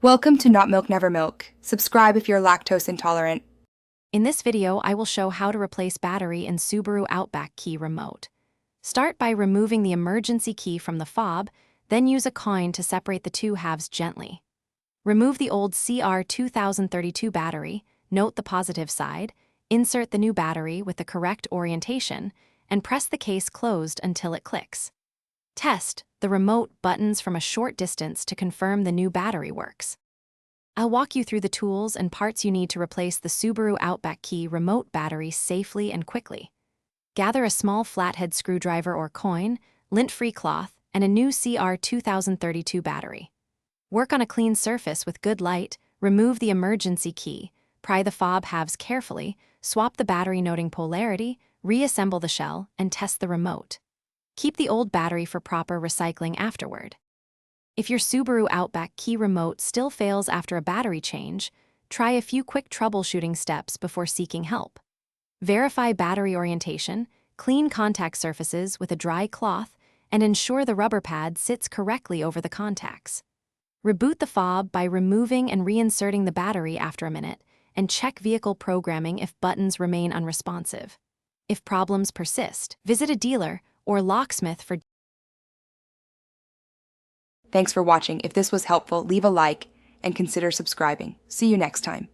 Welcome to Not Milk Never Milk. Subscribe if you're lactose intolerant. In this video, I will show how to replace battery in Subaru Outback key remote. Start by removing the emergency key from the fob, then use a coin to separate the two halves gently. Remove the old CR2032 battery, note the positive side, insert the new battery with the correct orientation, and press the case closed until it clicks. Test the remote buttons from a short distance to confirm the new battery works. I'll walk you through the tools and parts you need to replace the Subaru Outback key remote battery safely and quickly. Gather a small flathead screwdriver or coin, lint-free cloth, and a new CR2032 battery. Work on a clean surface with good light, remove the emergency key, pry the fob halves carefully, swap the battery noting polarity, reassemble the shell, and test the remote. Keep the old battery for proper recycling afterward. If your Subaru Outback key remote still fails after a battery change, try a few quick troubleshooting steps before seeking help. Verify battery orientation, clean contact surfaces with a dry cloth, and ensure the rubber pad sits correctly over the contacts. Reboot the fob by removing and reinserting the battery after a minute, and check vehicle programming if buttons remain unresponsive. If problems persist, visit a dealer or locksmith for. Thanks for watching. If this was helpful, leave a like and consider subscribing. See you next time.